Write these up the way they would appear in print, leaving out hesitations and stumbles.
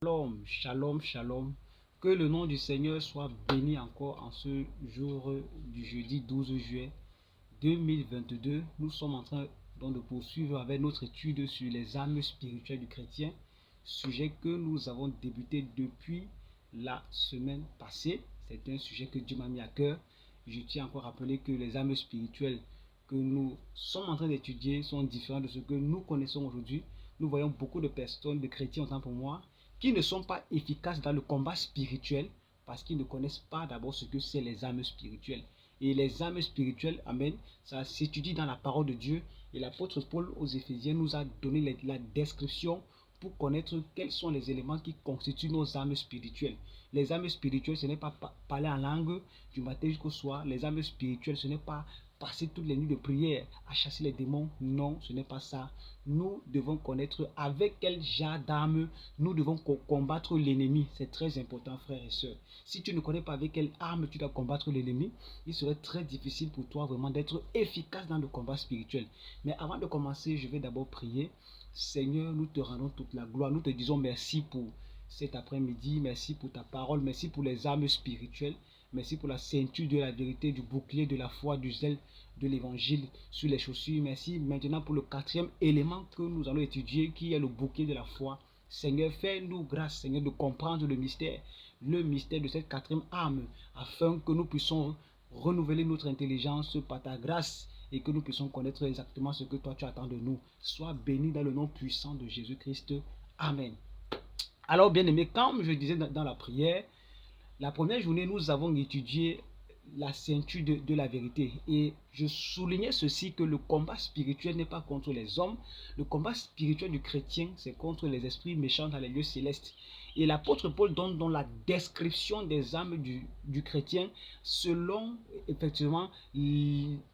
Shalom, shalom, shalom. Que le nom du Seigneur soit béni encore en ce jour du jeudi 12 juillet 2022. Nous sommes en train donc de poursuivre avec notre étude sur les âmes spirituelles du chrétien, sujet que nous avons débuté depuis la semaine passée. C'est un sujet que Dieu m'a mis à cœur. Je tiens encore à rappeler que les âmes spirituelles que nous sommes en train d'étudier sont différentes de ce que nous connaissons aujourd'hui. Nous voyons beaucoup de personnes, de chrétiens autant pour moi, qui ne sont pas efficaces dans le combat spirituel parce qu'ils ne connaissent pas d'abord ce que c'est les âmes spirituelles. Et les âmes spirituelles, amen, ça s'étudie dans la parole de Dieu. Et l'apôtre Paul aux Éphésiens nous a donné la description pour connaître quels sont les éléments qui constituent nos âmes spirituelles. Les âmes spirituelles, ce n'est pas parler en langue du matin jusqu'au soir. Les âmes spirituelles, ce n'est pas passer toutes les nuits de prière à chasser les démons. Non, ce n'est pas ça. Nous devons connaître avec quel genre d'âme nous devons combattre l'ennemi. C'est très important, frères et sœurs. Si tu ne connais pas avec quelle arme tu dois combattre l'ennemi, il serait très difficile pour toi vraiment d'être efficace dans le combat spirituel. Mais avant de commencer, je vais d'abord prier. Seigneur, nous te rendons toute la gloire. Nous te disons merci pour cet après-midi. Merci pour ta parole. Merci pour les âmes spirituelles. Merci pour la ceinture de la vérité, du bouclier, de la foi, du zèle, de l'évangile sur les chaussures. Merci maintenant pour le quatrième élément que nous allons étudier, qui est le bouclier de la foi. Seigneur, fais-nous grâce, Seigneur, de comprendre le mystère de cette quatrième arme, afin que nous puissions renouveler notre intelligence par ta grâce et que nous puissions connaître exactement ce que toi tu attends de nous. Sois béni dans le nom puissant de Jésus-Christ. Amen. Alors, bien aimé, comme je disais dans la prière, la première journée, nous avons étudié la ceinture de la vérité. Et je soulignais ceci, que le combat spirituel n'est pas contre les hommes. Le combat spirituel du chrétien, c'est contre les esprits méchants dans les lieux célestes. Et l'apôtre Paul donne dans la description des âmes du chrétien selon, effectivement,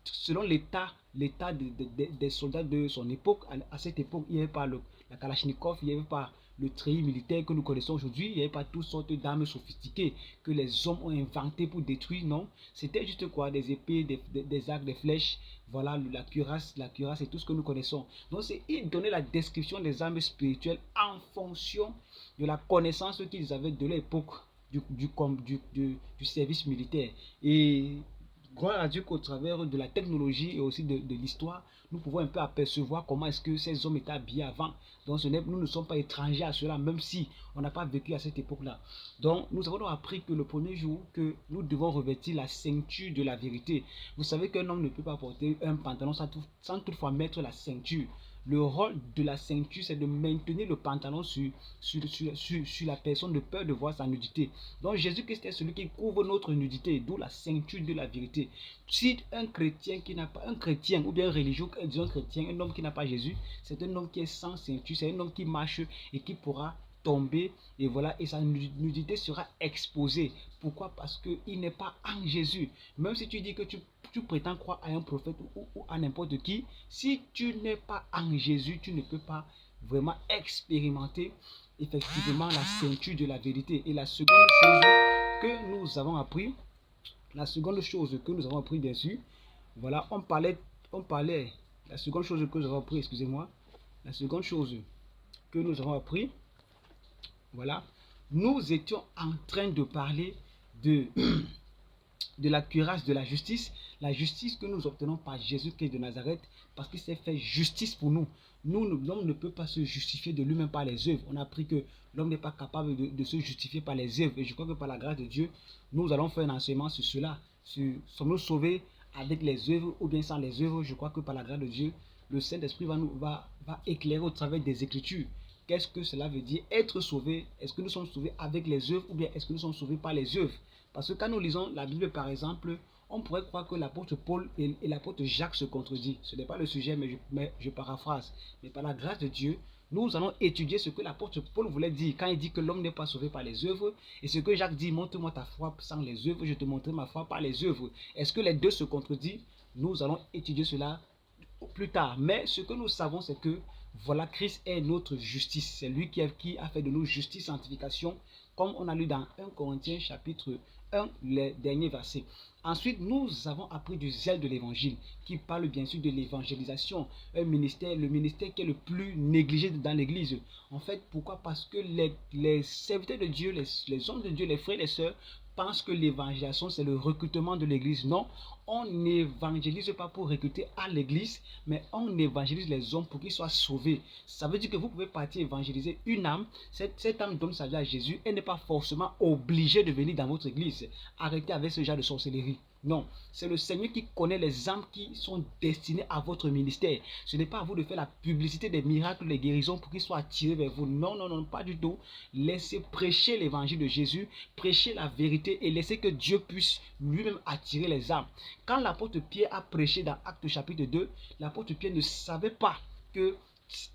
selon l'état des soldats de son époque. À cette époque, il n'y avait pas la Kalachnikov, il n'y avait pas le treillis militaire que nous connaissons aujourd'hui. Il n'y avait pas toutes sortes d'armes sophistiquées que les hommes ont inventées pour détruire, non. C'était juste quoi? Des épées, des arcs, des flèches, voilà, la cuirasse et tout ce que nous connaissons. Donc, il donnait la description des armes spirituelles en fonction de la connaissance qu'ils avaient de l'époque du service militaire. Et gloire à Dieu qu'au travers de la technologie et aussi de l'histoire, nous pouvons un peu apercevoir comment est-ce que ces hommes étaient habillés avant. Donc nous ne sommes pas étrangers à cela, même si on n'a pas vécu à cette époque-là. Donc nous avons appris que le premier jour, que nous devons revêtir la ceinture de la vérité. Vous savez qu'un homme ne peut pas porter un pantalon sans toutefois mettre la ceinture. Le rôle de la ceinture, c'est de maintenir le pantalon sur la personne, de peur de voir sa nudité. Donc Jésus-Christ est celui qui couvre notre nudité, d'où la ceinture de la vérité. Si un chrétien qui n'a pas, un chrétien ou bien un religieux, disons chrétien, un homme qui n'a pas Jésus, c'est un homme qui est sans ceinture, c'est un homme qui marche et qui pourra tomber, et voilà, et sa nudité sera exposée. Pourquoi? Parce qu'il n'est pas en Jésus. Même si tu dis que tu prétends croire à un prophète ou à n'importe qui, si tu n'es pas en Jésus, tu ne peux pas vraiment expérimenter effectivement la ceinture de la vérité. Et la seconde chose que nous avons appris, bien sûr, voilà, on parlait, la seconde chose que nous avons appris, excusez-moi, la seconde chose que nous avons appris, voilà, nous étions en train de parler de la cuirasse de la justice que nous obtenons par Jésus-Christ de Nazareth, parce qu'il s'est fait justice pour nous. L'homme ne peut pas se justifier de lui-même par les œuvres. On a appris que l'homme n'est pas capable de se justifier par les œuvres. Et je crois que par la grâce de Dieu, nous allons faire un enseignement sur cela. Sommes-nous sauvés avec les œuvres ou bien sans les œuvres? Je crois que par la grâce de Dieu, le Saint-Esprit va éclairer au travers des Écritures. Qu'est-ce que cela veut dire être sauvé? Est-ce que nous sommes sauvés avec les œuvres ou bien est-ce que nous sommes sauvés par les œuvres? Parce que quand nous lisons la Bible, par exemple, on pourrait croire que l'apôtre Paul et l'apôtre Jacques se contredisent. Ce n'est pas le sujet, mais je paraphrase. Mais par la grâce de Dieu, nous allons étudier ce que l'apôtre Paul voulait dire quand il dit que l'homme n'est pas sauvé par les œuvres. Et ce que Jacques dit, montre-moi ta foi sans les œuvres, je te montrerai ma foi par les œuvres. Est-ce que les deux se contredisent? Nous allons étudier cela plus tard. Mais ce que nous savons, c'est que Voilà, Christ est notre justice. C'est lui qui a fait de nous justice, sanctification, comme on a lu dans 1 Corinthiens chapitre 1, les derniers versets. Ensuite, nous avons appris du zèle de l'évangile, qui parle bien sûr de l'évangélisation, un ministère, le ministère qui est le plus négligé dans l'église. En fait, pourquoi? Parce que les serviteurs de Dieu, les hommes de Dieu, les frères et les sœurs, pensent que l'évangélisation, c'est le recrutement de l'église. Non, on n'évangélise pas pour recruter à l'église, mais on évangélise les hommes pour qu'ils soient sauvés. Ça veut dire que vous pouvez partir évangéliser une âme, cette âme donne sa vie à Jésus, elle n'est pas forcément obligée de venir dans votre église. Arrêtez avec ce genre de sorcellerie. Non, c'est le Seigneur qui connaît les âmes qui sont destinées à votre ministère. Ce n'est pas à vous de faire la publicité des miracles, des guérisons pour qu'ils soient attirés vers vous. Non, non, non, pas du tout. Laissez prêcher l'évangile de Jésus, prêcher la vérité et laissez que Dieu puisse lui-même attirer les âmes. Quand l'apôtre Pierre a prêché dans Actes chapitre 2, l'apôtre Pierre ne savait pas que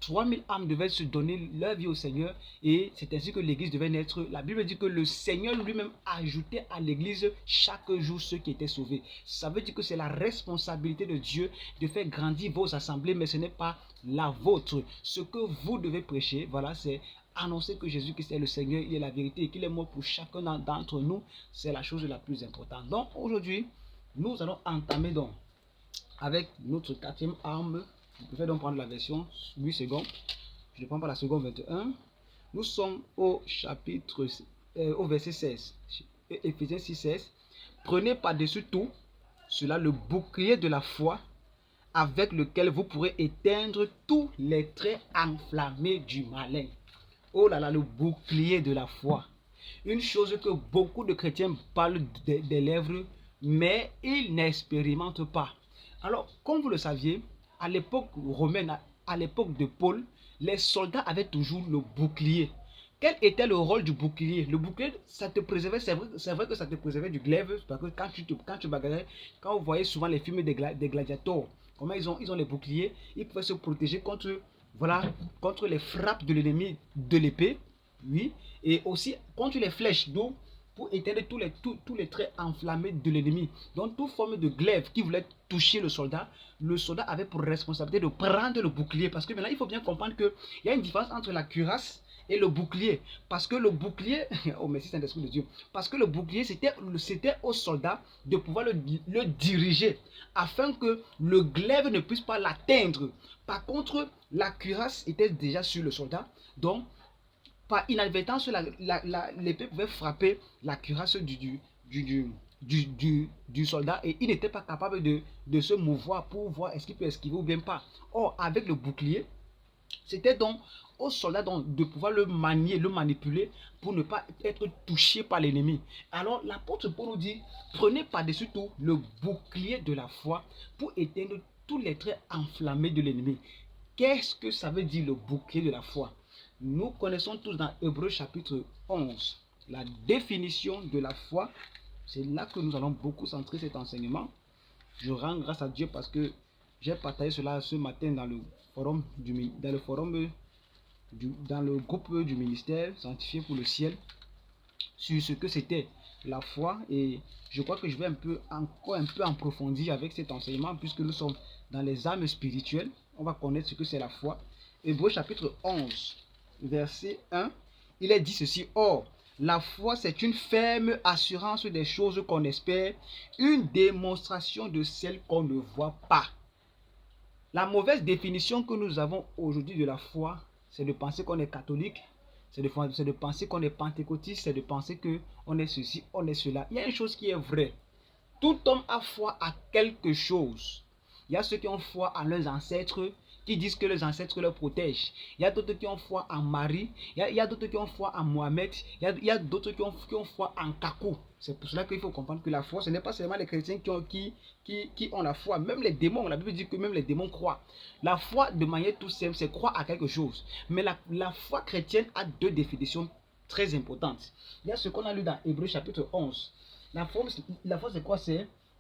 3000 âmes devaient se donner leur vie au Seigneur et c'est ainsi que l'église devait naître. La Bible dit que le Seigneur lui-même ajoutait à l'église chaque jour ceux qui étaient sauvés. Ça veut dire que c'est la responsabilité de Dieu de faire grandir vos assemblées, mais ce n'est pas la vôtre. Ce que vous devez prêcher, voilà, c'est annoncer que Jésus-Christ est le Seigneur, il est la vérité et qu'il est mort pour chacun d'entre nous. C'est la chose la plus importante. Donc aujourd'hui, nous allons entamer donc avec notre quatrième arme. Vous pouvez donc prendre la version 8 secondes. Je ne prends pas la seconde 21. Nous sommes au chapitre, au verset 16. Éphésiens 6, 16. Prenez par-dessus tout cela le bouclier de la foi avec lequel vous pourrez éteindre tous les traits enflammés du malin. Oh là là, le bouclier de la foi. Une chose que beaucoup de chrétiens parlent des lèvres, mais ils n'expérimentent pas. Alors, comme vous le saviez, à l'époque romaine, à l'époque de Paul, les soldats avaient toujours le bouclier. Quel était le rôle du bouclier? Le bouclier, ça te préservait, c'est vrai que ça te préservait du glaive, parce que quand tu bagarrais, quand vous voyez souvent les films des gladiateurs, comment ils ont les boucliers, ils pouvaient se protéger contre, voilà, contre les frappes de l'ennemi de l'épée, oui, et aussi contre les flèches d'eau, pour éteindre tous les traits enflammés de l'ennemi. Donc, toute forme de glaive qui voulait toucher le soldat avait pour responsabilité de prendre le bouclier. Parce que maintenant, il faut bien comprendre qu'il y a une différence entre la cuirasse et le bouclier. Parce que le bouclier, oh merci Saint-Esprit de Dieu, parce que le bouclier, c'était au soldat de pouvoir le diriger afin que le glaive ne puisse pas l'atteindre. Par contre, la cuirasse était déjà sur le soldat. Donc, par inadvertance, l'épée pouvait frapper la cuirasse du soldat et il n'était pas capable de se mouvoir pour voir est-ce qu'il peut esquiver ou bien pas. Or, avec le bouclier, c'était donc au soldat donc de pouvoir le manier, le manipuler pour ne pas être touché par l'ennemi. Alors, l'apôtre Paul nous dit, prenez par-dessus tout le bouclier de la foi pour éteindre tous les traits enflammés de l'ennemi. Qu'est-ce que ça veut dire le bouclier de la foi? Nous connaissons tous dans Hébreux chapitre 11 la définition de la foi. C'est là que nous allons beaucoup centrer cet enseignement. Je rends grâce à Dieu parce que j'ai partagé cela ce matin dans le groupe du ministère sanctifié pour le ciel sur ce que c'était la foi, et je crois que je vais encore un peu approfondir avec cet enseignement puisque nous sommes dans les âmes spirituelles. On va connaître ce que c'est la foi. Hébreux chapitre 11 verset 1, il est dit ceci: or, la foi, c'est une ferme assurance des choses qu'on espère, une démonstration de celles qu'on ne voit pas. La mauvaise définition que nous avons aujourd'hui de la foi, c'est de penser qu'on est catholique, c'est de penser qu'on est pentecôtiste, c'est de penser qu'on est ceci, on est cela. Il y a une chose qui est vraie. Tout homme a foi à quelque chose. Il y a ceux qui ont foi à leurs ancêtres, qui disent que les ancêtres les protègent. Il y a d'autres qui ont foi en Marie. Il y a d'autres qui ont foi en Mohamed. Il y a d'autres qui ont foi en Kakou. C'est pour cela qu'il faut comprendre que la foi, ce n'est pas seulement les chrétiens qui ont la foi. Même les démons, la Bible dit que même les démons croient. La foi, de manière tout simple, c'est croire à quelque chose. Mais la foi chrétienne a deux définitions très importantes. Il y a ce qu'on a lu dans Hébreux chapitre 11. La foi c'est quoi?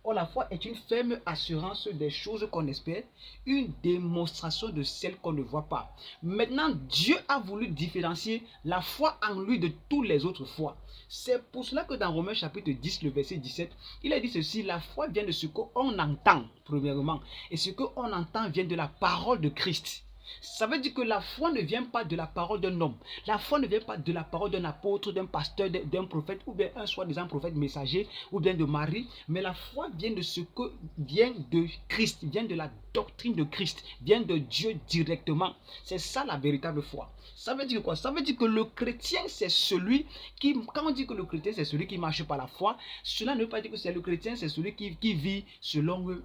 Or, la foi est une ferme assurance des choses qu'on espère, une démonstration de celles qu'on ne voit pas. Maintenant, Dieu a voulu différencier la foi en lui de toutes les autres foi. C'est pour cela que dans Romains chapitre 10, le verset 17, il a dit ceci: la foi vient de ce qu'on entend, premièrement. Et ce qu'on entend vient de la parole de Christ. Ça veut dire que la foi ne vient pas de la parole d'un homme. La foi ne vient pas de la parole d'un apôtre, d'un pasteur, d'un prophète, ou bien un soi-disant prophète messager, ou bien de Marie. Mais la foi vient de ce que vient de Christ, vient de la doctrine de Christ, vient de Dieu directement. C'est ça la véritable foi. Ça veut dire quoi? Ça veut dire que le chrétien, c'est celui qui, quand on dit que le chrétien, c'est celui qui marche par la foi, cela ne veut pas dire que c'est le chrétien, c'est celui qui vit selon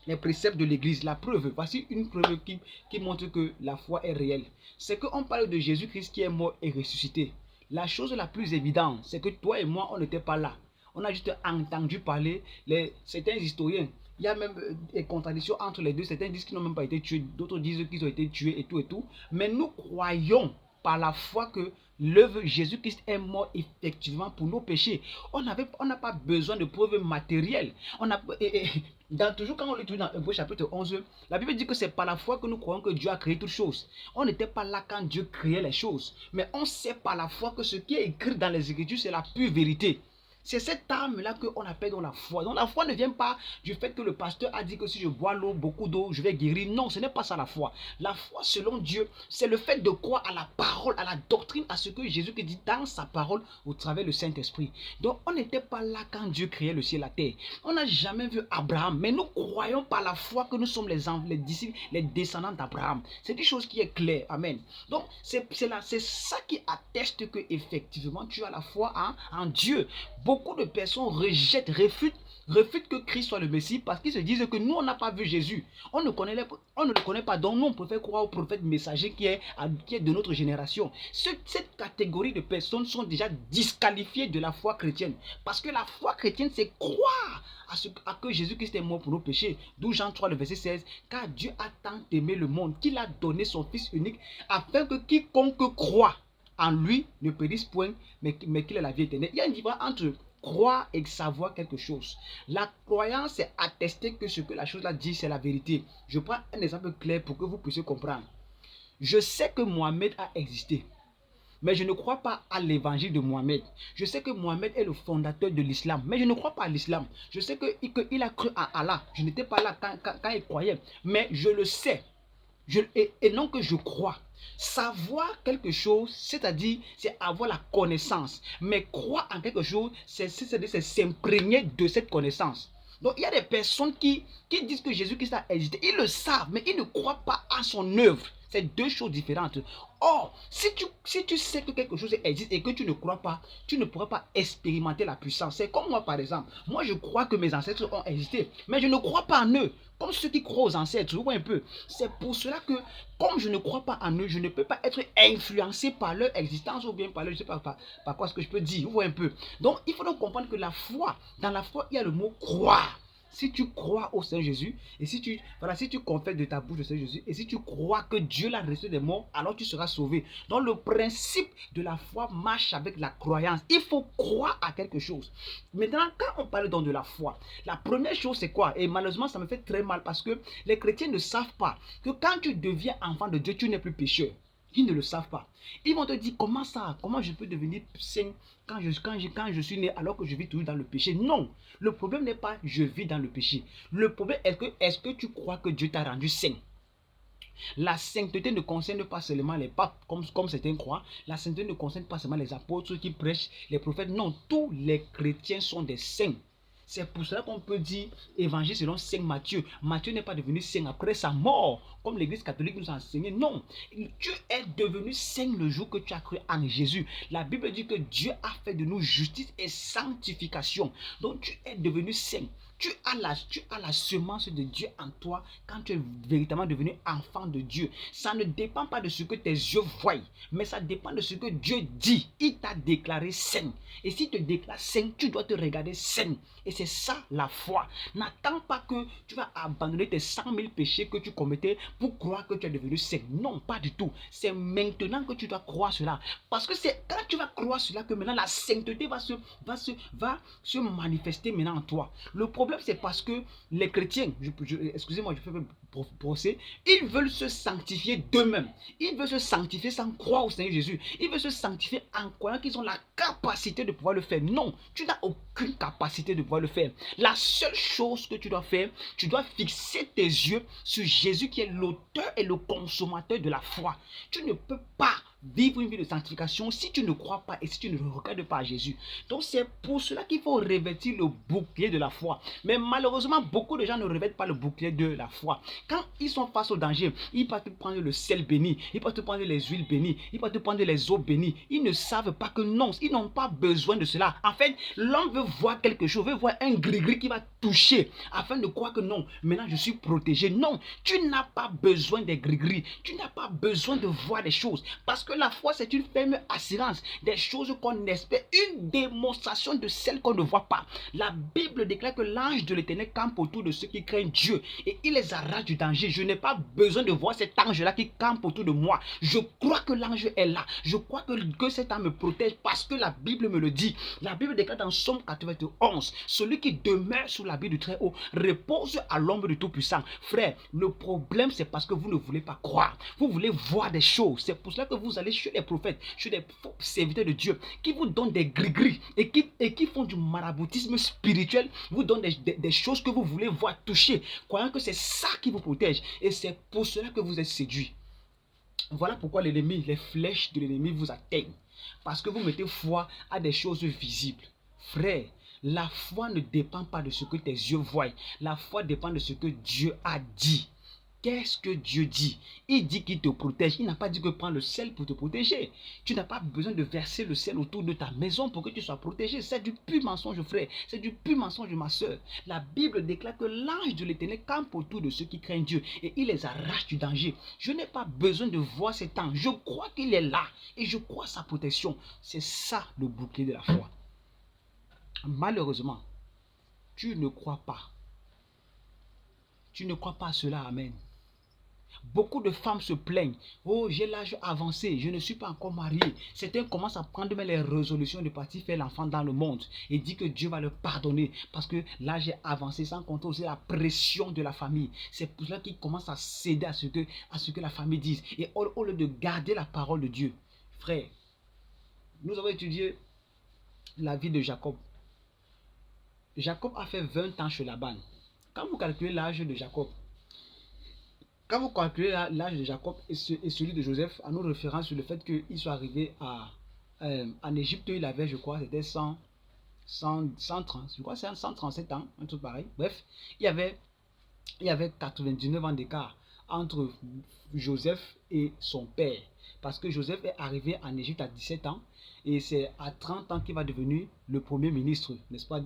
les préceptes de l'église. La preuve, voici une preuve qui montre que la foi est réelle. C'est qu'on parle de Jésus-Christ qui est mort et ressuscité. La chose la plus évidente, c'est que toi et moi, on n'était pas là. On a juste entendu parler certains historiens. Il y a même des contradictions entre les deux. Certains disent qu'ils n'ont même pas été tués, d'autres disent qu'ils ont été tués et tout et tout. Mais nous croyons par la foi que l'œuvre Jésus-Christ est mort effectivement pour nos péchés. On n'a pas besoin de preuves matérielles. Toujours quand on lit dans Hébreux chapitre 11, la Bible dit que c'est par la foi que nous croyons que Dieu a créé toutes choses. On n'était pas là quand Dieu créait les choses. Mais on sait par la foi que ce qui est écrit dans les Écritures, c'est la pure vérité. C'est cette âme-là qu'on appelle dans la foi. Donc la foi ne vient pas du fait que le pasteur a dit que si je bois l'eau, beaucoup d'eau, je vais guérir. Non, ce n'est pas ça la foi. La foi selon Dieu, c'est le fait de croire à la parole, à la doctrine, à ce que Jésus dit dans sa parole au travers du Saint-Esprit. Donc on n'était pas là quand Dieu créait le ciel et la terre. On n'a jamais vu Abraham, mais nous croyons par la foi que nous sommes les disciples, les descendants d'Abraham. C'est une chose qui est claire. Amen. Donc c'est ça qui atteste que effectivement tu as la foi en Dieu. Beaucoup de personnes rejettent, réfutent que Christ soit le Messie parce qu'ils se disent que nous, on n'a pas vu Jésus. On ne le connaît pas. Donc, nous, on préfère croire au prophète messager qui est de notre génération. Cette catégorie de personnes sont déjà disqualifiées de la foi chrétienne. Parce que la foi chrétienne, c'est croire à que Jésus-Christ est mort pour nos péchés. D'où Jean 3, le verset 16. Car Dieu a tant aimé le monde qu'il a donné son Fils unique afin que quiconque croit en lui ne périsse point, mais qu'il ait la vie éternelle. Il y a une différence entre croire et savoir quelque chose. La croyance, c'est attester que ce que la chose là dit, c'est la vérité. Je prends un exemple clair pour que vous puissiez comprendre. Je sais que Mohamed a existé, mais je ne crois pas à l'évangile de Mohamed. Je sais que Mohamed est le fondateur de l'islam, mais je ne crois pas à l'islam. Je sais qu'il a cru à Allah. Je n'étais pas là quand il croyait, mais je le sais. Et non que je crois. Savoir quelque chose, c'est-à-dire, c'est avoir la connaissance. Mais croire en quelque chose, c'est s'imprégner de cette connaissance. Donc, il y a des personnes qui disent que Jésus-Christ a existé. Ils le savent, mais ils ne croient pas à son œuvre. C'est deux choses différentes. Or, si tu sais que quelque chose existe et que tu ne crois pas, tu ne pourras pas expérimenter la puissance. C'est comme moi, par exemple. Moi, je crois que mes ancêtres ont existé, mais je ne crois pas en eux. Comme ceux qui croient aux ancêtres, vous voyez un peu. C'est pour cela que, comme je ne crois pas en eux, je ne peux pas être influencé par leur existence ou bien par leur, je ne sais pas par quoi ce que je peux dire. Vous voyez un peu. Donc, il faut donc comprendre que la foi, dans la foi, il y a le mot croire. Si tu crois au Seigneur Jésus, et si tu confesses de ta bouche le Seigneur Jésus, et si tu crois que Dieu l'a ressuscité des morts, alors tu seras sauvé. Donc le principe de la foi marche avec la croyance. Il faut croire à quelque chose. Maintenant, quand on parle donc de la foi, la première chose c'est quoi? Et malheureusement, ça me fait très mal parce que les chrétiens ne savent pas que quand tu deviens enfant de Dieu, tu n'es plus pécheur. Ils ne le savent pas. Ils vont te dire, comment ça? Comment je peux devenir saint quand je suis né alors que je vis toujours dans le péché? Non. Le problème n'est pas je vis dans le péché. Le problème est que tu crois que Dieu t'a rendu saint? La sainteté ne concerne pas seulement les papes, comme certains croient. La sainteté ne concerne pas seulement les apôtres qui prêchent, les prophètes. Non, tous les chrétiens sont des saints. C'est pour cela qu'on peut dire évangile selon Saint Matthieu. Matthieu n'est pas devenu saint après sa mort, comme l'église catholique nous a enseigné. Non, tu es devenu saint le jour que tu as cru en Jésus. La Bible dit que Dieu a fait de nous justice et sanctification. Donc tu es devenu saint. Tu as la semence de Dieu en toi quand tu es véritablement devenu enfant de Dieu. Ça ne dépend pas de ce que tes yeux voient, mais ça dépend de ce que Dieu dit. Il t'a déclaré saint. Et s'il te déclare saint, tu dois te regarder saint. Et c'est ça la foi. N'attends pas que tu vas abandonner tes 100 000 péchés que tu commettais pour croire que tu es devenu saint. Non, pas du tout. C'est maintenant que tu dois croire cela. Parce que c'est quand tu vas croire cela que maintenant la sainteté va se manifester maintenant en toi. Le problème problème, c'est parce que les chrétiens, excusez-moi, je fais procès, ils veulent se sanctifier d'eux-mêmes. Ils veulent se sanctifier sans croire au Seigneur Jésus. Ils veulent se sanctifier en croyant qu'ils ont la capacité de pouvoir le faire. Non, tu n'as aucune capacité de pouvoir le faire. La seule chose que tu dois faire, tu dois fixer tes yeux sur Jésus qui est l'auteur et le consommateur de la foi. Tu ne peux pas vivre une vie de sanctification si tu ne crois pas et si tu ne regardes pas à Jésus. Donc c'est pour cela qu'il faut revêtir le bouclier de la foi. Mais malheureusement, beaucoup de gens ne revêtent pas le bouclier de la foi. Quand ils sont face au danger, ils peuvent prendre le sel béni, ils peuvent prendre les huiles bénies, ils peuvent prendre les eaux bénies. Ils ne savent pas que non, ils n'ont pas besoin de cela. En fait, l'homme veut voir quelque chose, veut voir un gris-gris qui va toucher afin de croire que non, maintenant je suis protégé. Non, tu n'as pas besoin des gris-gris, tu n'as pas besoin de voir des choses parce que la foi, c'est une ferme assurance des choses qu'on espère, une démonstration de celles qu'on ne voit pas. La Bible déclare que l'ange de l'Éternel campe autour de ceux qui craignent Dieu et il les arrache du danger. Je n'ai pas besoin de voir cet ange-là qui campe autour de moi. Je crois que l'ange est là. Je crois que cet ange me protège parce que la Bible me le dit. La Bible déclare dans Somme 91, celui qui demeure sous l'abri du Très-Haut repose à l'ombre du Tout-Puissant. Frère, le problème, c'est parce que vous ne voulez pas croire. Vous voulez voir des choses. C'est pour cela que vous allez chez les prophètes, chez les faux serviteurs de Dieu qui vous donnent des gris-gris et qui font du maraboutisme spirituel, vous donnent des choses que vous voulez voir, toucher, croyant que c'est ça qui vous protège. Et c'est pour cela que vous êtes séduits. Voilà pourquoi l'ennemi, les flèches de l'ennemi vous atteignent. Parce que vous mettez foi à des choses visibles. Frère, la foi ne dépend pas de ce que tes yeux voient. La foi dépend de ce que Dieu a dit. Qu'est-ce que Dieu dit? Il dit qu'il te protège. Il n'a pas dit que prends le sel pour te protéger. Tu n'as pas besoin de verser le sel autour de ta maison pour que tu sois protégé. C'est du pur mensonge, frère. C'est du pur mensonge, ma soeur. La Bible déclare que l'ange de l'Éternel campe autour de ceux qui craignent Dieu et il les arrache du danger. Je n'ai pas besoin de voir cet ange. Je crois qu'il est là et je crois à sa protection. C'est ça le bouclier de la foi. Malheureusement, tu ne crois pas. Tu ne crois pas à cela, amen. Beaucoup de femmes se plaignent. Oh, j'ai l'âge avancé, je ne suis pas encore mariée. Certains commencent à prendre les résolutions de partir faire l'enfant dans le monde et dit que Dieu va leur pardonner parce que l'âge est avancé, sans compter aussi la pression de la famille. C'est pour cela qu'ils commencent à céder à ce que la famille dise. Et au lieu de garder la parole de Dieu, frère, nous avons étudié la vie de Jacob. Jacob a fait 20 ans chez Laban. Quand vous calculez l'âge de Jacob, quand vous calculez l'âge de Jacob et celui de Joseph, en nous référant sur le fait qu'il soit arrivé en Égypte, il avait, je crois, c'était 130, je crois c'est 137 ans, un truc pareil. Bref, il y avait 99 ans d'écart entre Joseph et son père. Parce que Joseph est arrivé en Égypte à 17 ans et c'est à 30 ans qu'il va devenir le premier ministre, n'est-ce pas,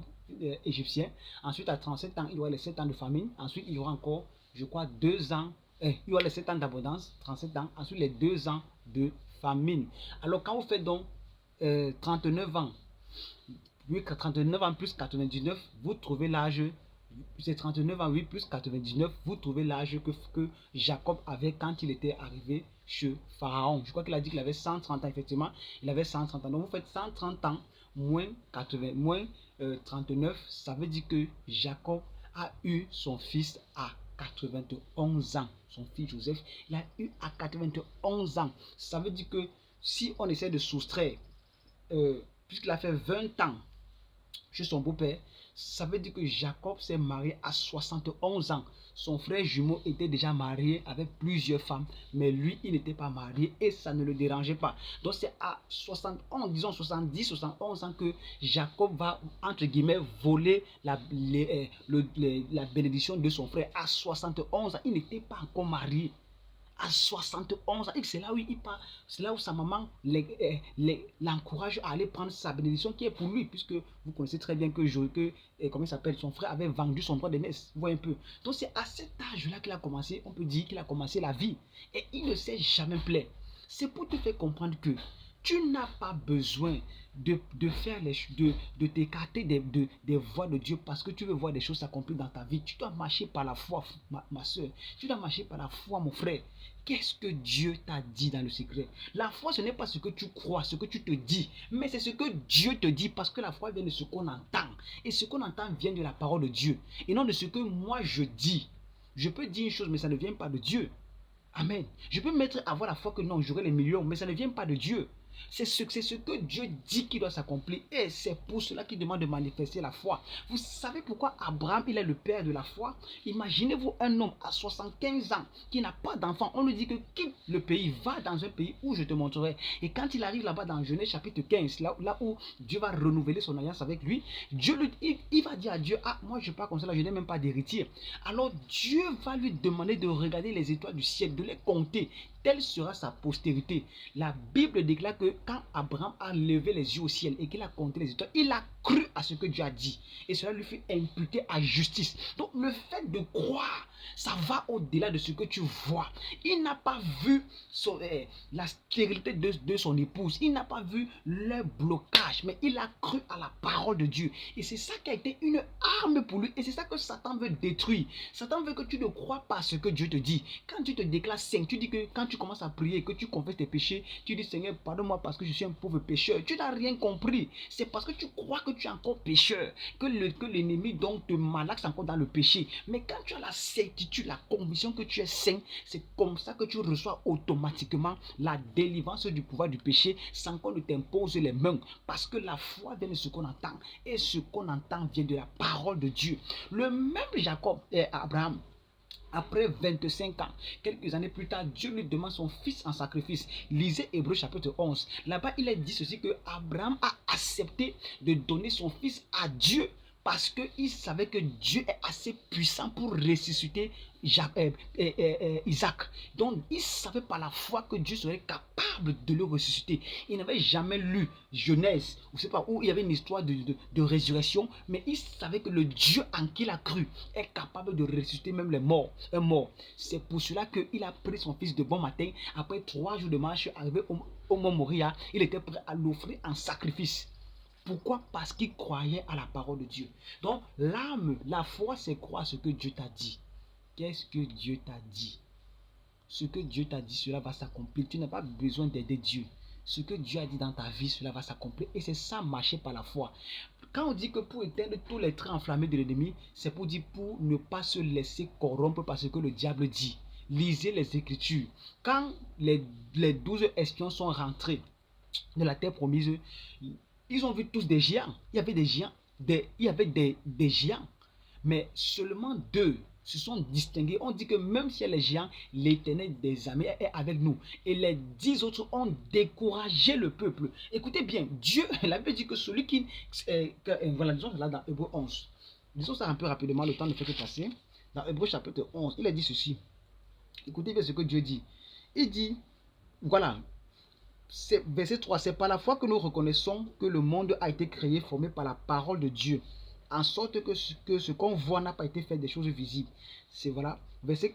égyptien. Ensuite, à 37 ans, il y aura les 7 ans de famine. Ensuite, il y aura encore, je crois, 2 ans. Il y aura les 7 ans d'abondance, 37 ans. Ensuite, les 2 ans de famine. Alors, quand vous faites donc 39 ans, oui, 39 ans plus 99, vous trouvez l'âge, c'est 39 ans, oui, plus 99, vous trouvez l'âge que Jacob avait quand il était arrivé chez Pharaon. Je crois qu'il a dit qu'il avait 130 ans, effectivement, il avait 130 ans. Donc, vous faites 130 ans moins 39, ça veut dire que Jacob a eu son fils à 91 ans. Son fils Joseph, il a eu à 91 ans. Ça veut dire que si on essaie de soustraire, puisqu'il a fait 20 ans chez son beau-père, ça veut dire que Jacob s'est marié à 71 ans. Son frère jumeau était déjà marié avec plusieurs femmes, mais lui, il n'était pas marié et ça ne le dérangeait pas. Donc c'est à 71, disons 70, 71 ans que Jacob va, entre guillemets, voler la bénédiction de son frère. À 71 ans, il n'était pas encore marié. À 71 ans, et c'est là où il part, c'est là où sa maman l'encourage à aller prendre sa bénédiction qui est pour lui, puisque vous connaissez très bien que comment il s'appelle, son frère avait vendu son droit d'aînesse, vous voyez un peu. Donc c'est à cet âge-là qu'il a commencé, on peut dire qu'il a commencé la vie, et il ne s'est jamais plaint. C'est pour te faire comprendre que tu n'as pas besoin de faire de t'écarter des voies de Dieu parce que tu veux voir des choses s'accomplir dans ta vie. Tu dois marcher par la foi, ma soeur. Tu dois marcher par la foi, mon frère. Qu'est-ce que Dieu t'a dit dans le secret? La foi, ce n'est pas ce que tu crois, ce que tu te dis, mais c'est ce que Dieu te dit, parce que la foi vient de ce qu'on entend. Et ce qu'on entend vient de la parole de Dieu, et non de ce que moi je dis. Je peux dire une chose, mais ça ne vient pas de Dieu. Amen. Je peux avoir la foi que non, j'aurai les millions, mais ça ne vient pas de Dieu. C'est ce que Dieu dit qui doit s'accomplir. Et c'est pour cela qu'il demande de manifester la foi. Vous savez pourquoi Abraham, il est le père de la foi? Imaginez-vous un homme à 75 ans qui n'a pas d'enfant. On lui dit que quitte le pays, va dans un pays où je te montrerai. Et quand il arrive là-bas dans Genèse chapitre 15, là où Dieu va renouveler son alliance avec lui, il va dire à Dieu, ah, moi je pars comme ça, là, je n'ai même pas d'héritier. Alors Dieu va lui demander de regarder les étoiles du ciel, de les compter. Telle sera sa postérité. La Bible déclare que quand Abraham a levé les yeux au ciel et qu'il a compté les étoiles, il a cru à ce que Dieu a dit. Et cela lui fut imputé à justice. Donc le fait de croire, ça va au-delà de ce que tu vois. Il n'a pas vu la stérilité de son épouse. Il n'a pas vu le blocage. Mais il a cru à la parole de Dieu. Et c'est ça qui a été une arme pour lui. Et c'est ça que Satan veut détruire. Satan veut que tu ne crois pas ce que Dieu te dit. Quand tu te déclares saint, tu dis que quand tu commences à prier et que tu confesses tes péchés, tu dis Seigneur, pardonne-moi parce que je suis un pauvre pécheur. Tu n'as rien compris. C'est parce que tu crois que tu es encore pécheur que l'ennemi donc te malaxe encore dans le péché. Mais quand tu as la certitude, la conviction que tu es saint, c'est comme ça que tu reçois automatiquement la délivrance du pouvoir du péché sans qu'on ne t'impose les mains. Parce que la foi vient de ce qu'on entend. Et ce qu'on entend vient de la parole de Dieu. Le même Abraham, après 25 ans, quelques années plus tard, Dieu lui demande son fils en sacrifice. Lisez Hébreux chapitre 11. Là-bas, il est dit ceci, que Abraham a accepté de donner son fils à Dieu parce qu'il savait que Dieu est assez puissant pour ressusciter Isaac. Donc, il savait par la foi que Dieu serait capable de le ressusciter. Il n'avait jamais lu Genèse, je ne sais pas, où il y avait une histoire de résurrection, mais il savait que le Dieu en qui il a cru est capable de ressusciter même les morts. C'est pour cela qu'il a pris son fils de bon matin. Après 3 jours de marche, arrivé au mont Moria, il était prêt à l'offrir en sacrifice. Pourquoi? Parce qu'il croyait à la parole de Dieu. Donc, la foi, c'est croire ce que Dieu t'a dit. Qu'est-ce que Dieu t'a dit? Ce que Dieu t'a dit, cela va s'accomplir. Tu n'as pas besoin d'aider Dieu. Ce que Dieu a dit dans ta vie, cela va s'accomplir. Et c'est ça, marcher par la foi. Quand on dit que pour éteindre tous les traits enflammés de l'ennemi, c'est pour dire pour ne pas se laisser corrompre par ce que le diable dit. Lisez les Écritures. Quand les 12 espions sont rentrés de la terre promise, ils ont vu tous des géants. Il y avait des géants. Il y avait des géants. Mais seulement 2 se sont distingués. On dit que même si les géants, l'Éternel des armées est avec nous. Et les 10 autres ont découragé le peuple. Écoutez bien, Dieu, il avait dit que celui qui... voilà, disons là dans Hébreux 11. Disons ça un peu rapidement, le temps ne fait que passer. Dans Hébreux chapitre 11, il a dit ceci. Écoutez bien ce que Dieu dit. Il dit, voilà, verset 3, c'est par la foi que nous reconnaissons que le monde a été créé, formé par la parole de Dieu, en sorte que ce qu'on voit n'a pas été fait des choses visibles. C'est voilà, verset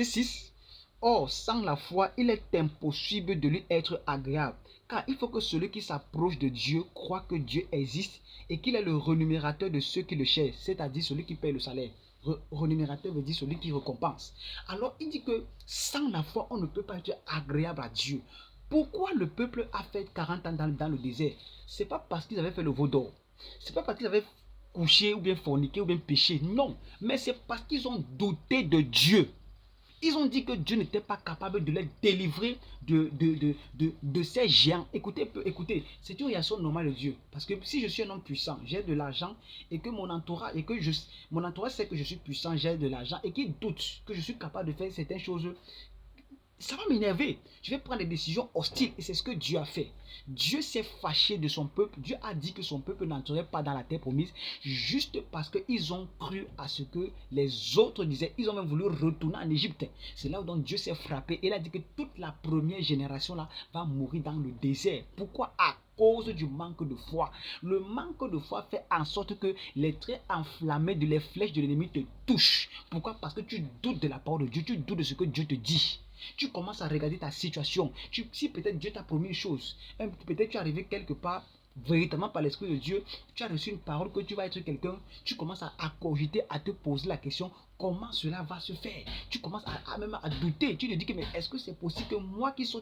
6. Or, sans la foi, il est impossible de lui être agréable, car il faut que celui qui s'approche de Dieu croit que Dieu existe et qu'il est le rémunérateur de ceux qui le cherchent, c'est-à-dire celui qui paye le salaire. Rémunérateur veut dire celui qui récompense. Alors il dit que sans la foi, on ne peut pas être agréable à Dieu. Pourquoi le peuple a fait 40 ans dans le désert? C'est pas parce qu'ils avaient fait le veau d'or. C'est pas parce qu'ils avaient couché ou bien forniqué ou bien péché. Non, mais c'est parce qu'ils ont douté de Dieu. Ils ont dit que Dieu n'était pas capable de les délivrer de ces géants. Écoutez, c'est une réaction normale de Dieu. Parce que si je suis un homme puissant, j'ai de l'argent et que mon entourage sait que je suis puissant, j'ai de l'argent et qu'il doute que je suis capable de faire certaines choses, ça va m'énerver. Je vais prendre des décisions hostiles et c'est ce que Dieu a fait. Dieu s'est fâché de son peuple. Dieu a dit que son peuple n'entrerait pas dans la terre promise juste parce qu'ils ont cru à ce que les autres disaient. Ils ont même voulu retourner en Égypte. C'est là où donc Dieu s'est frappé. Il a dit que toute la première génération là va mourir dans le désert. Pourquoi? À cause du manque de foi. Le manque de foi fait en sorte que les traits enflammés de les flèches de l'ennemi te touchent. Pourquoi? Parce que tu doutes de la parole de Dieu. Tu doutes de ce que Dieu te dit. Tu commences à regarder ta situation. Si peut-être Dieu t'a promis une chose, peut-être tu es arrivé quelque part, véritablement par l'Esprit de Dieu, tu as reçu une parole que tu vas être quelqu'un, tu commences à cogiter, à te poser la question, comment cela va se faire? Tu commences même à douter. Tu te dis que mais est-ce que c'est possible que moi qui sors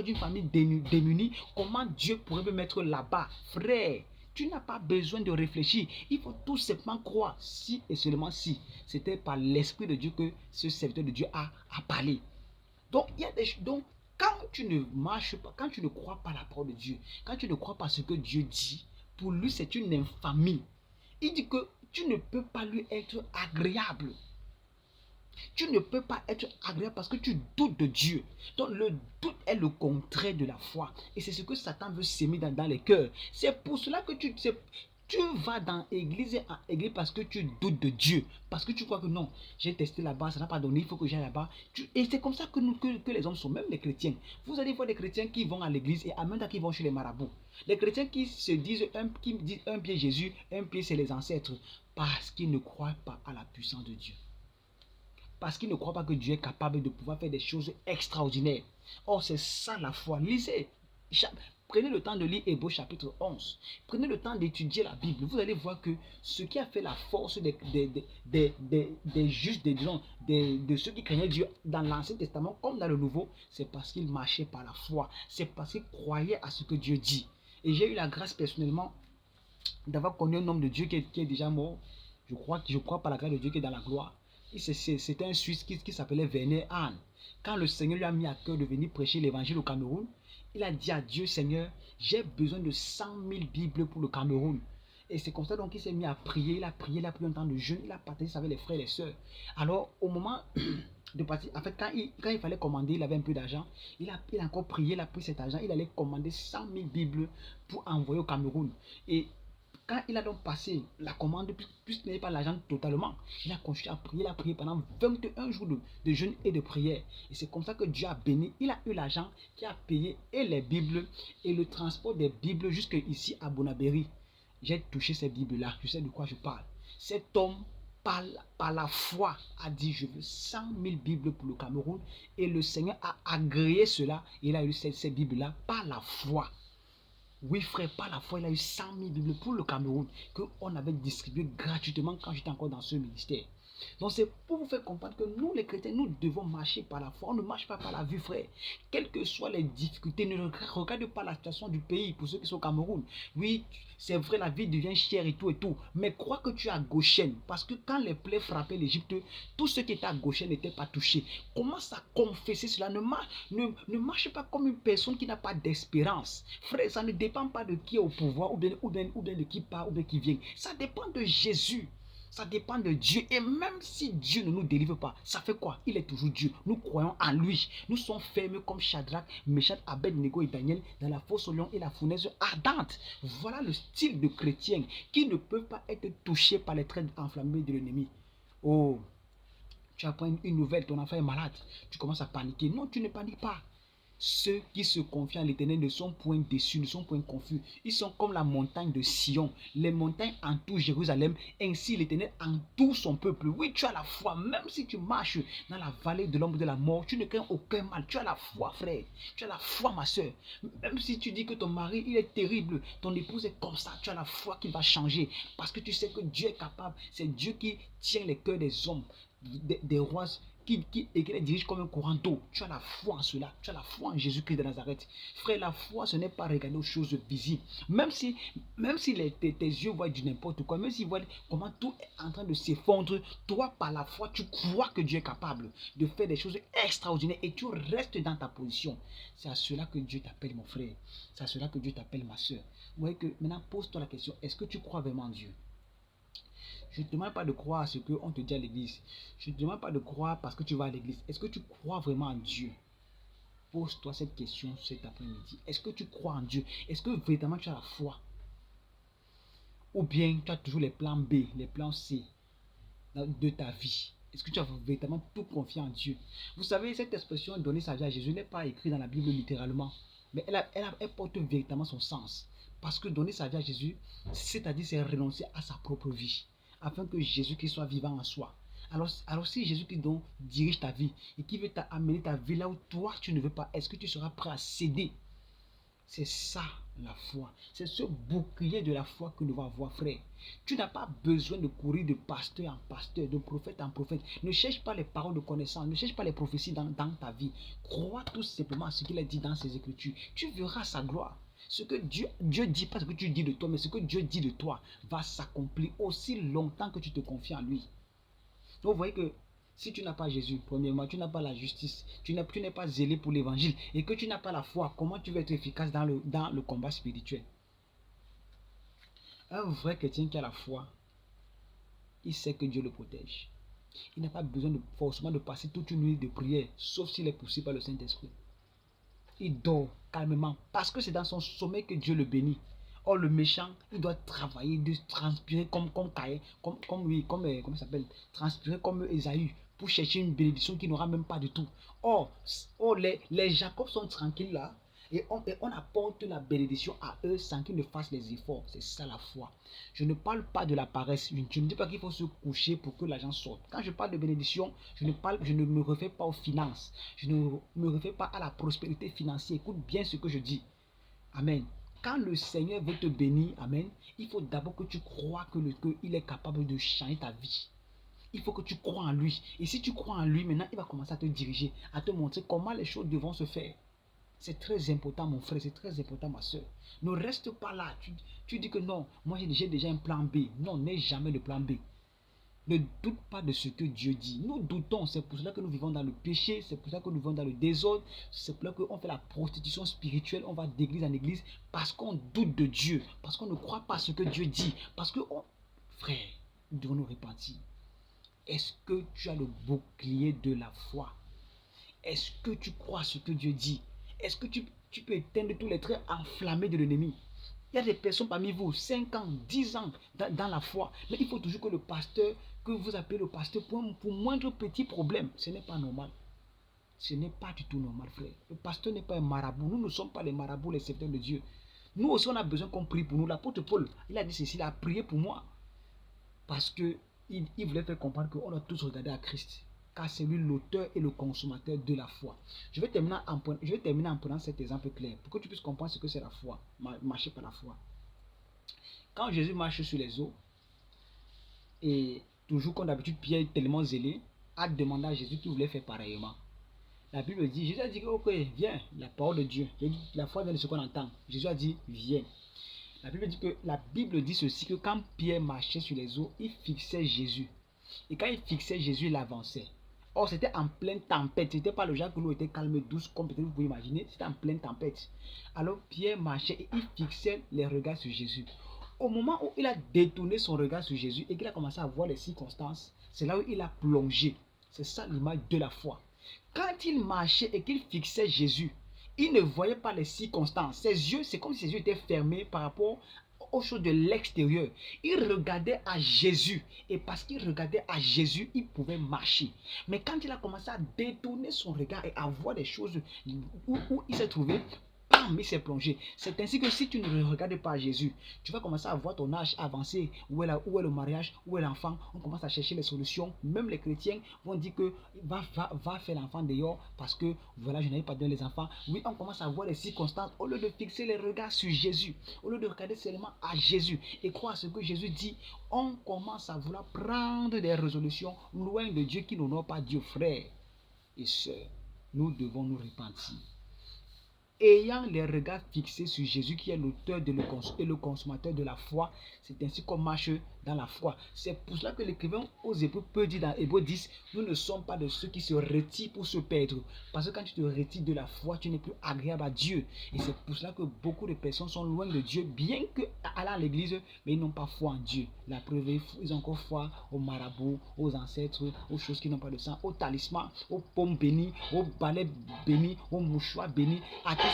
d'une famille démunie, comment Dieu pourrait me mettre là-bas? Frère, tu n'as pas besoin de réfléchir. Il faut tout simplement croire, si et seulement si c'était par l'Esprit de Dieu que ce serviteur de Dieu a parlé. Donc, quand tu ne marches pas, quand tu ne crois pas la parole de Dieu, quand tu ne crois pas ce que Dieu dit, pour lui, c'est une infamie. Il dit que tu ne peux pas lui être agréable. Tu ne peux pas être agréable parce que tu doutes de Dieu. Donc le doute est le contraire de la foi. Et c'est ce que Satan veut s'aimer dans les cœurs. C'est pour cela que tu vas dans l'église parce que tu doutes de Dieu. Parce que tu crois que non, j'ai testé là-bas, ça n'a pas donné, il faut que j'aille là-bas. Et c'est comme ça que les hommes sont, même les chrétiens. Vous allez voir des chrétiens qui vont à l'église et en même temps qui vont chez les marabouts. Les chrétiens qui disent un pied Jésus, un pied c'est les ancêtres. Parce qu'ils ne croient pas à la puissance de Dieu. Parce qu'ils ne croient pas que Dieu est capable de pouvoir faire des choses extraordinaires. Or, c'est ça la foi. Lisez. Prenez le temps de lire Hébreux chapitre 11. Prenez le temps d'étudier la Bible. Vous allez voir que ce qui a fait la force des justes, de ceux qui craignaient Dieu dans l'Ancien Testament comme dans le Nouveau, c'est parce qu'ils marchaient par la foi. C'est parce qu'ils croyaient à ce que Dieu dit. Et j'ai eu la grâce personnellement d'avoir connu un homme de Dieu qui est déjà mort. Je crois par la grâce de Dieu qui est dans la gloire. C'était un Suisse qui s'appelait Werner Hahn. Quand le Seigneur lui a mis à cœur de venir prêcher l'évangile au Cameroun, il a dit à Dieu, Seigneur, j'ai besoin de 100 000 Bibles pour le Cameroun. Et c'est comme ça donc qu'il s'est mis à prier, il a prié un temps de jeûne, il a partagé ça avec les frères et les sœurs. Alors au moment de partir, en fait quand il fallait commander, il avait un peu d'argent, il a encore prié, il a pris cet argent, il allait commander 100 000 Bibles pour envoyer au Cameroun. Et quand il a donc passé la commande, puisqu'il n'avait pas l'argent totalement, il a continué à prier, il a prié pendant 21 jours de jeûne et de prière. Et c'est comme ça que Dieu a béni. Il a eu l'argent qui a payé et les Bibles et le transport des Bibles jusqu'ici à Bonabéry. J'ai touché ces Bibles-là, je sais de quoi je parle. Cet homme, par la foi, a dit, je veux 100 000 Bibles pour le Cameroun. Et le Seigneur a agréé cela. Il a eu ces Bibles-là par la foi. Oui, frère, par la foi, il a eu 100 000 Bibles pour le Cameroun qu'on avait distribué gratuitement quand j'étais encore dans ce ministère. Donc c'est pour vous faire comprendre que nous, les chrétiens, nous devons marcher par la foi. On ne marche pas par la vue, frère. Quelles que soient les difficultés, ne regarde pas la situation du pays pour ceux qui sont au Cameroun. Oui, c'est vrai, la vie devient chère et tout. Mais crois que tu es à Goshen. Parce que quand les plaies frappaient l'Égypte, tous ceux qui étaient à Goshen n'étaient pas touchés. Commence à confesser cela. Ne marche pas comme une personne qui n'a pas d'espérance. Frère, ça ne dépend pas de qui est au pouvoir ou bien de qui part ou bien qui vient. Ça dépend de Jésus. Ça dépend de Dieu. Et même si Dieu ne nous délivre pas, ça fait quoi? Il est toujours Dieu. Nous croyons en lui. Nous sommes fermes comme Shadrach, Meshach, Abednego et Daniel dans la fosse au lion et la fournaise ardente. Voilà le style de chrétien qui ne peut pas être touché par les traits enflammés de l'ennemi. Oh, tu apprends une nouvelle, ton enfant est malade. Tu commences à paniquer. Non, tu ne paniques pas. Ceux qui se confient en l'Éternel ne sont point déçus, ne sont point confus. Ils sont comme la montagne de Sion. Les montagnes entourent Jérusalem. Ainsi l'Éternel entoure son peuple. Oui, tu as la foi. Même si tu marches dans la vallée de l'ombre de la mort, tu ne crains aucun mal. Tu as la foi, frère. Tu as la foi, ma soeur. Même si tu dis que ton mari, il est terrible, ton épouse est comme ça, tu as la foi qu'il va changer. Parce que tu sais que Dieu est capable. C'est Dieu qui tient les cœurs des hommes, des rois, et qui les dirige comme un courant d'eau. Tu as la foi en cela. Tu as la foi en Jésus-Christ de Nazareth. Frère, la foi, ce n'est pas regarder aux choses visibles. Même si tes yeux voient du n'importe quoi, même s'ils voient comment tout est en train de s'effondrer, toi, par la foi, tu crois que Dieu est capable de faire des choses extraordinaires et tu restes dans ta position. C'est à cela que Dieu t'appelle, mon frère. C'est à cela que Dieu t'appelle, ma soeur. Vous voyez que maintenant, pose-toi la question, est-ce que tu crois vraiment en Dieu? Je ne te demande pas de croire à ce qu'on te dit à l'église. Je ne te demande pas de croire parce que tu vas à l'église. Est-ce que tu crois vraiment en Dieu? Pose-toi cette question cet après-midi. Est-ce que tu crois en Dieu? Est-ce que véritablement tu as la foi? Ou bien tu as toujours les plans B, les plans C de ta vie? Est-ce que tu as véritablement tout confié en Dieu? Vous savez, cette expression donner sa vie à Jésus n'est pas écrite dans la Bible littéralement. Mais elle porte véritablement son sens. Parce que donner sa vie à Jésus, c'est-à-dire c'est renoncer à sa propre vie. Afin que Jésus-Christ soit vivant en soi. Alors si Jésus-Christ donc dirige ta vie et qui veut t'amener ta vie là où toi tu ne veux pas, est-ce que tu seras prêt à céder? C'est ça la foi. C'est ce bouclier de la foi que nous devons avoir, frère. Tu n'as pas besoin de courir de pasteur en pasteur, de prophète en prophète. Ne cherche pas les paroles de connaissance, ne cherche pas les prophéties dans ta vie. Crois tout simplement à ce qu'il a dit dans ses Écritures. Tu verras sa gloire. Ce que Dieu dit, pas ce que tu dis de toi, mais ce que Dieu dit de toi va s'accomplir aussi longtemps que tu te confies en lui. Donc vous voyez que si tu n'as pas Jésus, premièrement, tu n'as pas la justice, tu n'es pas zélé pour l'évangile et que tu n'as pas la foi, comment tu vas être efficace dans le combat spirituel? Un vrai chrétien qui a la foi, il sait que Dieu le protège. Il n'a pas besoin forcément de passer toute une nuit de prière, sauf s'il est poussé par le Saint-Esprit. Il dort calmement parce que c'est dans son sommeil que Dieu le bénit. Or, le méchant, il doit travailler, de transpirer comme Caïn, comment ça s'appelle, transpirer comme Ésaü pour chercher une bénédiction qu'il n'aura même pas du tout. Or les Jacob sont tranquilles là et on apporte la bénédiction à eux sans qu'ils ne fassent les efforts. C'est ça la foi. Je ne parle pas de la paresse. Je ne dis pas qu'il faut se coucher pour que l'argent sorte. Quand je parle de bénédiction, je ne me refais pas aux finances. Je ne me refais pas à la prospérité financière. Écoute bien ce que je dis. Amen. Quand le Seigneur veut te bénir, amen, il faut d'abord que tu crois qu'il est capable de changer ta vie. Il faut que tu crois en lui. Et si tu crois en lui, maintenant, il va commencer à te diriger, à te montrer comment les choses devront se faire. C'est très important, mon frère, c'est très important, ma soeur. Ne reste pas là. Tu dis que non, moi j'ai déjà un plan B. Non, n'aie jamais le plan B. Ne doute pas de ce que Dieu dit. Nous doutons, c'est pour cela que nous vivons dans le péché, c'est pour cela que nous vivons dans le désordre, c'est pour cela qu'on fait la prostitution spirituelle, on va d'église en église, parce qu'on doute de Dieu, parce qu'on ne croit pas à ce que Dieu dit, parce que, frère, nous devons nous repentir. Est-ce que tu as le bouclier de la foi? Est-ce que tu crois à ce que Dieu dit? Est-ce que tu peux éteindre tous les traits enflammés de l'ennemi? Il y a des personnes parmi vous, 5 ans, 10 ans dans la foi. Mais il faut toujours que le pasteur, que vous appelez le pasteur pour moindre petit problème. Ce n'est pas normal. Ce n'est pas du tout normal, frère. Le pasteur n'est pas un marabout. Nous ne sommes pas les marabouts, les serviteurs de Dieu. Nous aussi, on a besoin qu'on prie pour nous. L'apôtre Paul, il a dit ceci, il a prié pour moi. Parce qu'il voulait faire comprendre qu'on doit tous regarder à Christ. Car c'est lui l'auteur et le consommateur de la foi. Je vais terminer en prenant cet exemple clair pour que tu puisses comprendre ce que c'est la foi, marcher par la foi. Quand Jésus marche sur les eaux, et toujours comme d'habitude, Pierre est tellement zélé, a demandé à Jésus qu'il voulait faire pareillement. La Bible dit, Jésus a dit, ok, viens, la parole de Dieu. La foi vient de ce qu'on entend. Jésus a dit, viens. La Bible dit ceci, que quand Pierre marchait sur les eaux, il fixait Jésus. Et quand il fixait Jésus, il avançait. Or, c'était en pleine tempête. Ce n'était pas le genre que l'eau était calme, douce, comme peut-être vous pouvez imaginer. C'était en pleine tempête. Alors, Pierre marchait et il fixait les regards sur Jésus. Au moment où il a détourné son regard sur Jésus et qu'il a commencé à voir les circonstances, c'est là où il a plongé. C'est ça l'image de la foi. Quand il marchait et qu'il fixait Jésus, il ne voyait pas les circonstances. Ses yeux, c'est comme si ses yeux étaient fermés par rapport aux choses de l'extérieur. Il regardait à Jésus. Et parce qu'il regardait à Jésus, il pouvait marcher. Mais quand il a commencé à détourner son regard et à voir des choses où il s'est trouvé, il s'est plongé. C'est ainsi que si tu ne regardes pas Jésus, tu vas commencer à voir ton âge avancer. Où est le mariage? Où est l'enfant? On commence à chercher les solutions. Même les chrétiens vont dire que va faire l'enfant dehors parce que voilà, je n'avais pas donné les enfants. Oui, on commence à voir les circonstances au lieu de fixer les regards sur Jésus, au lieu de regarder seulement à Jésus et croire à ce que Jésus dit. On commence à vouloir prendre des résolutions loin de Dieu qui n'honore pas Dieu. Frères et sœurs, nous devons nous repentir. Ayant les regards fixés sur Jésus qui est l'auteur et le consommateur de la foi, c'est ainsi qu'on marche dans la foi. C'est pour cela que l'écrivain aux Hébreux peut dire dans Hébreux 10, nous ne sommes pas de ceux qui se retirent pour se perdre. Parce que quand tu te retires de la foi, tu n'es plus agréable à Dieu. Et c'est pour cela que beaucoup de personnes sont loin de Dieu, bien qu'allant à l'église, mais ils n'ont pas foi en Dieu. La preuve, ils ont encore foi aux marabouts, aux ancêtres, aux choses qui n'ont pas de sang, aux talismans, aux pommes bénies, aux balais bénis, aux mouchoirs bénis.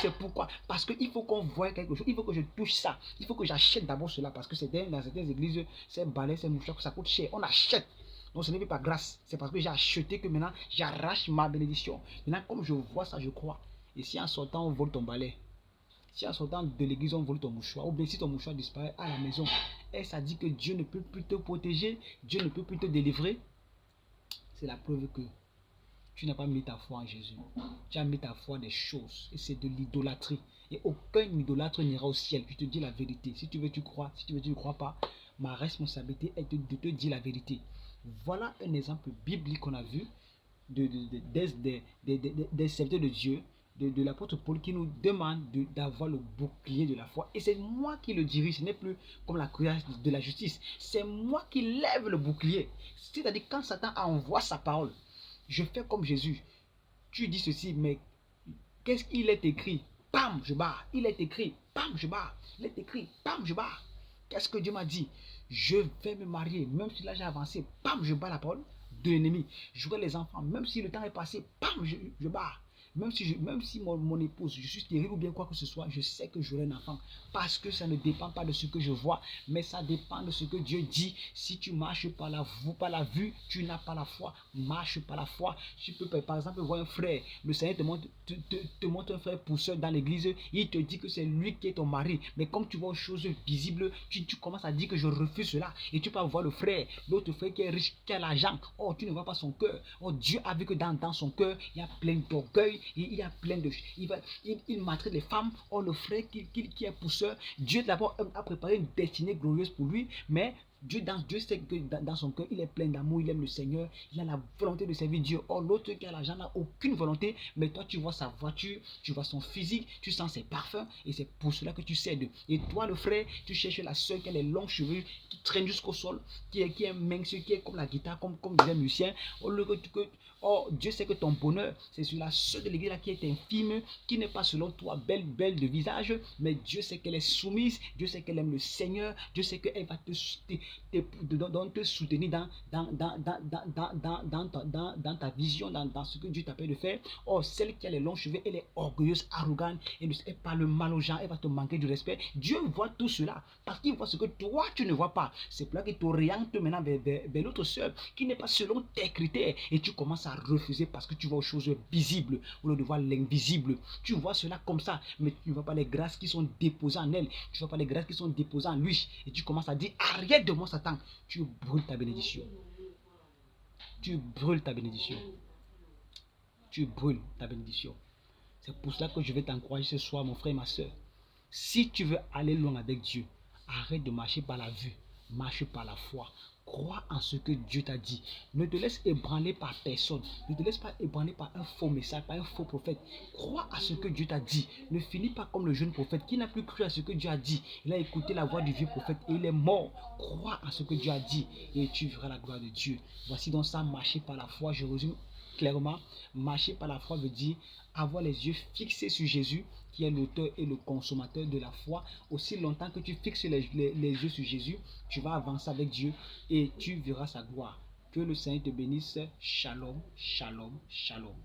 C'est pourquoi, parce qu'il faut qu'on voie quelque chose, il faut que je touche ça, il faut que j'achète d'abord cela, parce que dans certaines églises, ces balais, ces mouchoirs, ça coûte cher, on achète. Donc ce n'est pas grâce, c'est parce que j'ai acheté que maintenant j'arrache ma bénédiction. Maintenant comme je vois ça, je crois. Et si en sortant on vole ton balai, si en sortant de l'église on vole ton mouchoir, ou bien si ton mouchoir disparaît à la maison, et ça dit que Dieu ne peut plus te protéger, Dieu ne peut plus te délivrer. c'est la preuve que tu n'as pas mis ta foi en Jésus. Tu as mis ta foi des choses. Et c'est de l'idolâtrie. Et aucun idolâtre n'ira au ciel. Je te dis la vérité. Si tu veux, tu crois. Si tu veux, tu ne crois pas. Ma responsabilité est de te dire la vérité. Voilà un exemple biblique qu'on a vu des serviteurs de Dieu, de l'apôtre Paul qui nous demande d'avoir le bouclier de la foi. Et c'est moi qui le dirige. Ce n'est plus comme la cuirasse de la justice. C'est moi qui lève le bouclier. C'est-à-dire quand Satan envoie sa parole, je fais comme Jésus. Tu dis ceci, mais qu'est-ce qu'il est écrit? Pam, je barre. Il est écrit. Pam, je barre. Il est écrit. Pam, je barre. Qu'est-ce que Dieu m'a dit? Je vais me marier. Même si là j'ai avancé. Pam, je barre la parole de l'ennemi. J'aurai les enfants. Même si le temps est passé. Pam, je barre. Même si mon épouse, je suis stérile ou bien quoi que ce soit, je sais que j'aurai un enfant. Parce que ça ne dépend pas de ce que je vois, mais ça dépend de ce que Dieu dit. Si tu marches par la vue, tu n'as pas la foi. Marche par la foi. Tu peux par exemple voir un frère. Le Seigneur te montre un frère pousseur dans l'église. Il te dit que c'est lui qui est ton mari. Mais comme tu vois aux choses visibles, tu commences à dire que je refuse cela. Et tu peux voir le frère, l'autre frère qui est riche, qui a l'argent. Oh, tu ne vois pas son cœur. Oh, Dieu a vu que dans son cœur, il y a plein d'orgueil. Il y a plein de... Il maltraite les femmes. Oh, le frère qui est pousseur. Dieu d'abord a préparé une destinée glorieuse pour lui. Mais Dieu sait que dans son cœur, il est plein d'amour, il aime le Seigneur, il a la volonté de servir Dieu. Or, l'autre qui a l'argent n'a aucune volonté, mais toi, tu vois sa voiture, tu vois son physique, tu sens ses parfums, et c'est pour cela que tu cèdes. Et toi, le frère, tu cherches la sœur qui a les longs cheveux, qui traîne jusqu'au sol, qui est mince, qui est comme la guitare, comme disait musicien. Oh, Dieu sait que ton bonheur, c'est sur la sœur de l'église qui est infime, qui n'est pas selon toi belle de visage, mais Dieu sait qu'elle est soumise, Dieu sait qu'elle aime le Seigneur, Dieu sait qu'elle va te soutenir dans ta vision, dans ce que Dieu t'appelle de faire. Or, celle qui a les longs cheveux, elle est orgueilleuse, arrogante, elle parle mal aux gens, elle va te manquer du respect. Dieu voit tout cela, parce qu'il voit ce que toi, tu ne vois pas. C'est pour là qu'il t'oriente maintenant vers l'autre sœur, qui n'est pas selon tes critères, et tu commences à refuser parce que tu vois aux choses visibles, au lieu de voir l'invisible. Tu vois cela comme ça, mais tu ne vois pas les grâces qui sont déposées en elle, tu ne vois pas les grâces qui sont déposées en lui, et tu commences à dire, arrête de moi Satan, tu brûles ta bénédiction. Tu brûles ta bénédiction. Tu brûles ta bénédiction. C'est pour cela que je vais t'encourager ce soir, mon frère et ma soeur. Si tu veux aller loin avec Dieu, arrête de marcher par la vue, marche par la foi. Crois en ce que Dieu t'a dit. Ne te laisse ébranler par personne. Ne te laisse pas ébranler par un faux message, par un faux prophète. Crois à ce que Dieu t'a dit. Ne finis pas comme le jeune prophète qui n'a plus cru à ce que Dieu a dit. Il a écouté la voix du vieux prophète et il est mort. Crois à ce que Dieu a dit et tu verras la gloire de Dieu. Voici donc ça, marcher par la foi. Je résume clairement. Marcher par la foi veut dire avoir les yeux fixés sur Jésus, qui est l'auteur et le consommateur de la foi. Aussi longtemps que tu fixes les yeux sur Jésus, tu vas avancer avec Dieu et tu verras sa gloire. Que le Seigneur te bénisse. Shalom, shalom, shalom.